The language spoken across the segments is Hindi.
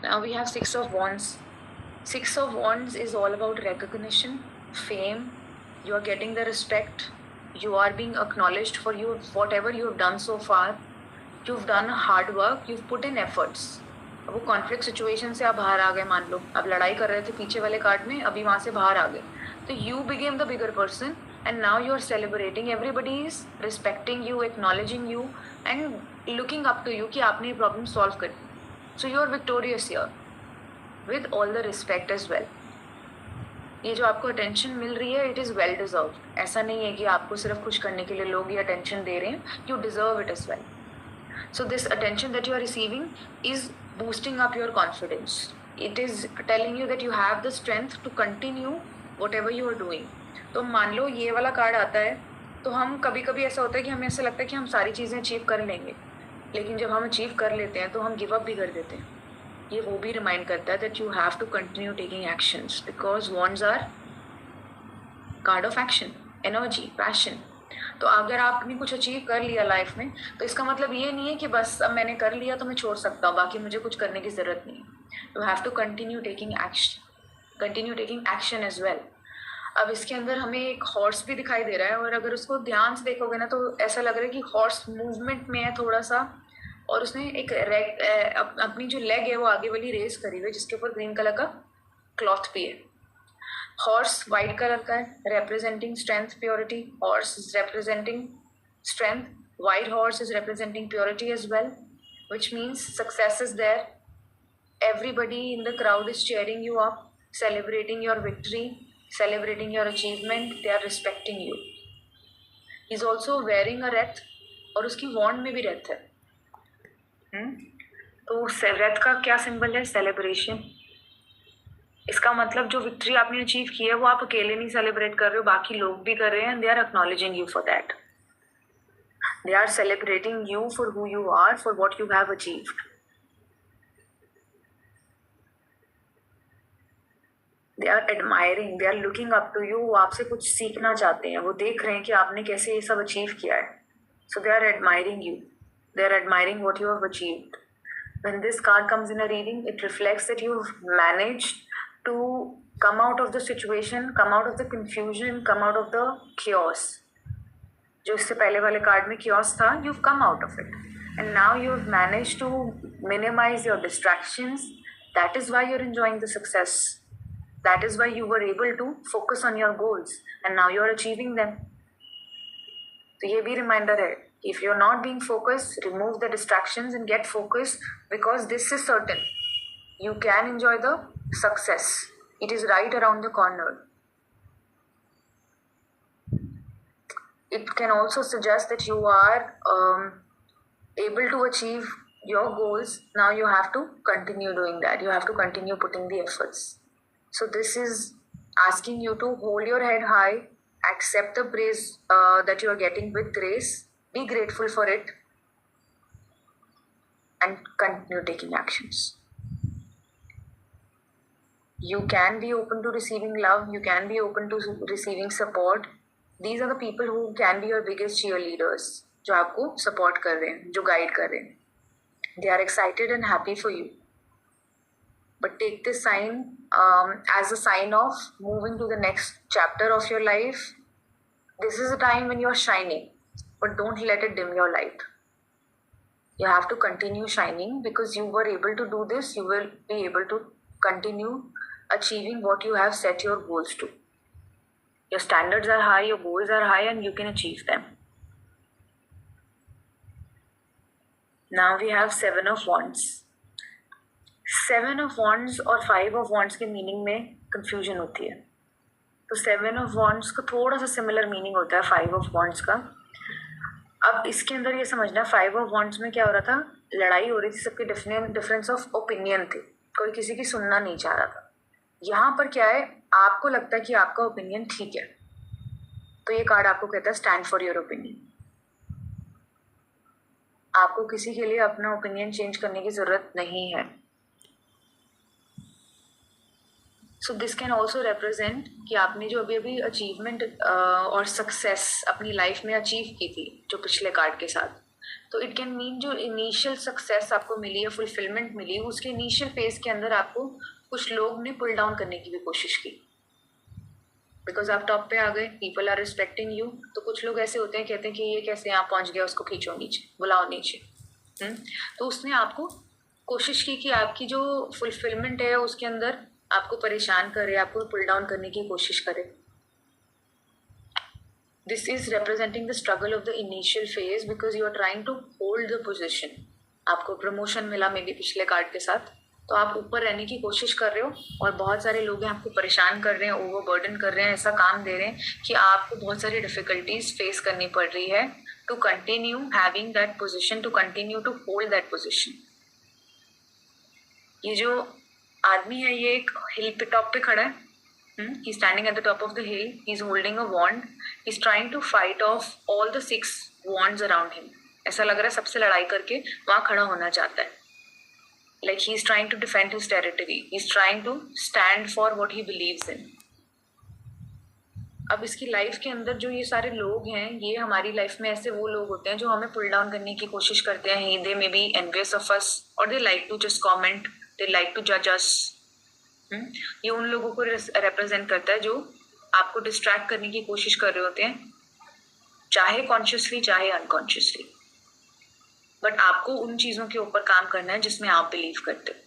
Now we have Six of Wands. Six of Wands is all about recognition, fame. You are getting the respect. You are being acknowledged for whatever you have done so far. You've done hard work. You've put in efforts. अब वो कॉन्फ्लिक्ट सिचुएशन से आप बाहर आ गए, मान लो आप लड़ाई कर रहे थे पीछे वाले कार्ड में, अभी वहां से बाहर आ गए, तो you became the bigger person and now you are celebrating. Everybody is respecting you, acknowledging you and looking up to you कि आपने ये प्रॉब्लम सॉल्व करी. So you are victorious here with all the respect as well. ये जो आपको अटेंशन मिल रही है, इट इज़ वेल डिजर्व. ऐसा नहीं है कि आपको सिर्फ खुश करने के लिए लोग ये अटेंशन दे रहे हैं. You deserve it as well. So this attention that you are receiving is boosting up your confidence. It is telling you that you have the strength to continue whatever you are doing. तो मान लो ये वाला कार्ड आता है, तो हम कभी कभी ऐसा होता है कि हमें ऐसा लगता है कि हम सारी चीज़ें अचीव कर लेंगे, लेकिन जब हम अचीव कर लेते हैं तो हम गिव अप भी कर देते हैं. ये वो भी रिमाइंड करता है that you have to continue taking actions because wands are card of action, energy, passion. तो अगर आपने कुछ अचीव कर लिया लाइफ में, तो इसका मतलब ये नहीं है कि बस अब मैंने कर लिया तो मैं छोड़ सकता हूँ, बाकी मुझे कुछ करने की ज़रूरत नहीं है. You have to continue taking action as well. अब इसके अंदर हमें एक हॉर्स भी दिखाई दे रहा है, और अगर उसको ध्यान से देखोगे ना तो ऐसा लग रहा है कि हॉर्स मूवमेंट में है थोड़ा सा, और उसने एक अपनी जो लेग है वो आगे वाली रेस करी हुई है, जिसके ऊपर ग्रीन कलर का क्लॉथ भी है. हॉर्स वाइट कलर का है, representing strength, purity. Horse is representing strength. White horse is representing purity as well, which means success is there. Everybody in the crowd is cheering you up, celebrating your victory, celebrating your achievement. They are respecting you. He's also wearing a wreath, और उसकी wand में भी wreath है. तो wreath का क्या सिंबल है? सेलिब्रेशन. इसका मतलब जो विक्ट्री आपने अचीव की है वो आप अकेले नहीं सेलिब्रेट कर रहे हो, बाकी लोग भी कर रहे हैं. They are acknowledging you for that. They are celebrating you for who you are, for what you have achieved. They are admiring, they are looking up to you. वो आपसे कुछ सीखना चाहते हैं, वो देख रहे हैं कि आपने कैसे ये सब अचीव किया है. So they are admiring you, they are admiring what you have achieved. When this card comes in a reading, it reflects that you've managed to come out of the situation, come out of the confusion, come out of the chaos. जो इससे पहले वाले कार्ड में chaos था, you've come out of it, and now you've managed to minimize your distractions. That is why you're enjoying the success. That is why you were able to focus on your goals, and now you're achieving them. तो ये भी reminder है, if you're not being focused, remove the distractions and get focused, because this is certain. You can enjoy the success. It is right around the corner. It can also suggest that you are able to achieve your goals. Now you have to continue doing that. You have to continue putting the efforts. So this is asking you to hold your head high, accept the praise that you are getting with grace, be grateful for it, and continue taking actions. You can be open to receiving love. You can be open to receiving support. These are the people who can be your biggest cheerleaders, जो आपको support कर रहे हैं, जो guide कर रहे हैं. They are excited and happy for you. But take this sign as a sign of moving to the next chapter of your life. This is a time when you are shining, but don't let it dim your light. You have to continue shining, because you were able to do this. You will be able to continue achieving what you have set your goals to. Your standards are high, your goals are high, and you can achieve them. Now we have Seven of Wands. Seven of Wands और Five of Wands के मीनिंग में कंफ्यूजन होती है. तो Seven of Wands का थोड़ा सा सिमिलर मीनिंग होता है Five of Wands का. अब इसके अंदर ये समझना, Five of Wands में क्या हो रहा था? लड़ाई हो रही थी, सबके डिफरेंस ऑफ ओपिनियन थे, कोई किसी की सुनना नहीं चाह रहा था. यहाँ पर क्या है, आपको लगता है कि आपका ओपिनियन ठीक है, तो ये कार्ड आपको कहता है स्टैंड फॉर योर ओपिनियन. आपको किसी के लिए अपना ओपिनियन चेंज करने की जरूरत नहीं है. So this can also represent कि आपने जो अभी अभी अचीवमेंट और सक्सेस अपनी लाइफ में अचीव की थी जो पिछले कार्ड के साथ, तो इट कैन मीन जो इनिशियल सक्सेस आपको मिली है, फुलफिलमेंट मिली, उसके इनिशियल फेज के अंदर आपको कुछ लोग ने पुल डाउन करने की भी कोशिश की, बिकॉज आप टॉप पे आ गए, पीपल आर रिस्पेक्टिंग यू। तो कुछ लोग ऐसे होते हैं, कहते हैं कि ये कैसे यहाँ पहुंच गया, उसको खींचो नीचे, बुलाओ नीचे। तो उसने आपको कोशिश की कि आपकी जो फुलफिलमेंट है उसके अंदर आपको परेशान करे, आपको पुल डाउन करने की कोशिश करे। This is representing the struggle of the initial phase because you are trying to hold the position. आपको प्रमोशन मिला मे बी पिछले कार्ड के साथ, तो आप ऊपर रहने की कोशिश कर रहे हो और बहुत सारे लोग हैं आपको परेशान कर रहे हैं, ओवरबर्डन कर रहे हैं, ऐसा काम दे रहे हैं कि आपको बहुत सारी डिफिकल्टीज फेस करनी पड़ रही है to continue having that position, to continue to hold that position. ये जो आदमी है ये एक हिल पे टॉप पे खड़ा है, he standing at the top of the hill, he is holding a wand, he is trying to fight off all the 6 wands around him. ऐसा लग रहा है सबसे लड़ाई करके वहां खड़ा होना चाहता है। Like he's trying to defend his territory. He's trying to stand for what he believes in. अब इसकी लाइफ के अंदर जो ये सारे लोग हैं, ये हमारी लाइफ में ऐसे वो लोग होते हैं जो हमें पुल डाउन करने की कोशिश करते हैं। They may be envious of us or they like to just comment, they like to जज अस। ये उन लोगों को रिप्रेजेंट करता है जो आपको डिस्ट्रैक्ट करने की कोशिश कर रहे होते हैं, चाहे कॉन्शियसली चाहे अनकॉन्शियसली। बट आपको उन चीजों के ऊपर काम करना है जिसमें आप बिलीव करते हो।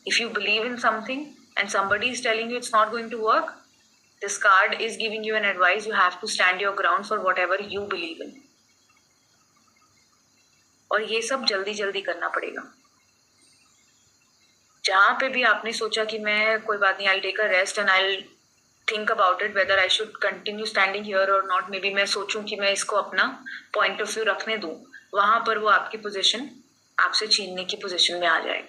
If you believe in something and somebody is telling you it's not going to work, this card is giving you an advice. You have to stand your ground for whatever you believe in. और ये सब जल्दी जल्दी करना पड़ेगा। जहां पे भी आपने सोचा कि मैं कोई बात नहीं, I'll take a rest and I'll think about it whether I should continue standing here or not, may be मैं सोचूं कि मैं इसको अपना पॉइंट ऑफ व्यू रखने दूं, वहां पर वो आपकी पोजीशन आपसे छीनने की पोजीशन में आ जाए।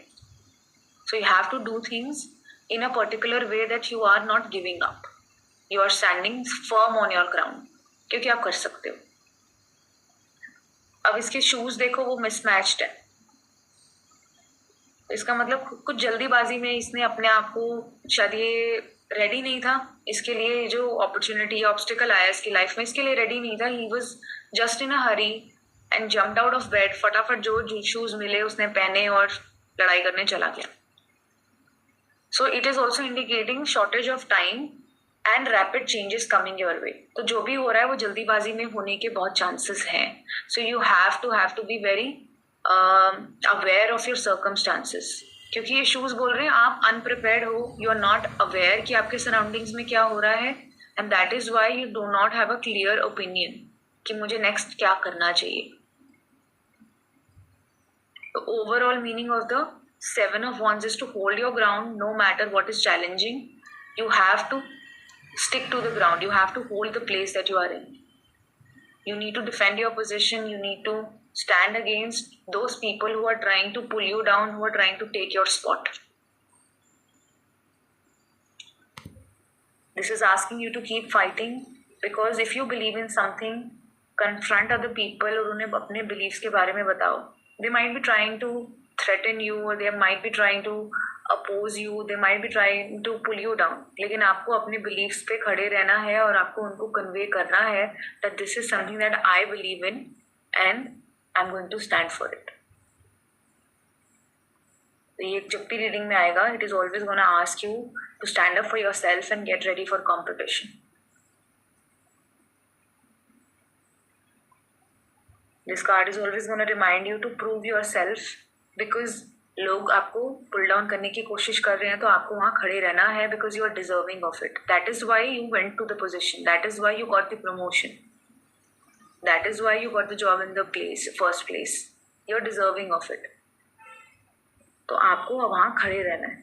So you have to do things in a particular way that you are not giving up, you are standing firm on your ground, क्योंकि आप कर सकते हो। अब इसके शूज देखो, वो मिसमैच्ड है, इसका मतलब कुछ जल्दीबाजी में इसने अपने आप को, शायद ये रेडी नहीं था इसके लिए, जो अपॉर्चुनिटी ऑब्स्टिकल आया इसकी लाइफ में, इसके लिए रेडी नहीं था। He was just in a Hari and jumped out of bed, फटाफट जो शूज मिले उसने पहने और लड़ाई करने चला गया। So it is also indicating shortage of time and rapid changes coming your way. तो जो भी हो रहा है वो जल्दीबाजी में होने के बहुत चांसेस हैं। So you have to be very aware of your circumstances, क्योंकि ये शूज बोल रहे हैं आप अनप्रिपेयर्ड हो, यू आर नॉट अवेयर कि आपके सराउंडिंग्स में क्या हो रहा है, and that is why you do not have a clear opinion कि मुझे नेक्स्ट क्या करना चाहिए। The overall meaning of the 7 of Wands is to hold your ground no matter what is challenging. You have to stick to the ground. You have to hold the place that you are in. You need to defend your position. You need to stand against those people who are trying to pull you down, who are trying to take your spot. This is asking you to keep fighting, because if you believe in something, confront other people और उन्हें अपने beliefs के बारे में बताओ। They might be trying to threaten you, or they might be trying to oppose you, they might be trying to pull you down, लेकिन आपको अपने beliefs पे खड़े रहना है और आपको उनको convey करना है that this is something that I believe in and I'm going to stand for it. तो ये जब भी रीडिंग में आएगा, it is always gonna ask you to stand up for yourself and get ready for competition. This card is always going to remind you to prove yourself, because लोग आपको पुल डाउन करने की कोशिश कर रहे हैं तो आपको वहां खड़े रहना है, because you are deserving of it. That is why you went to the position. That is why you got the promotion. That is why you got the job in the first place. You are deserving of it. तो आपको वहां खड़े रहना है।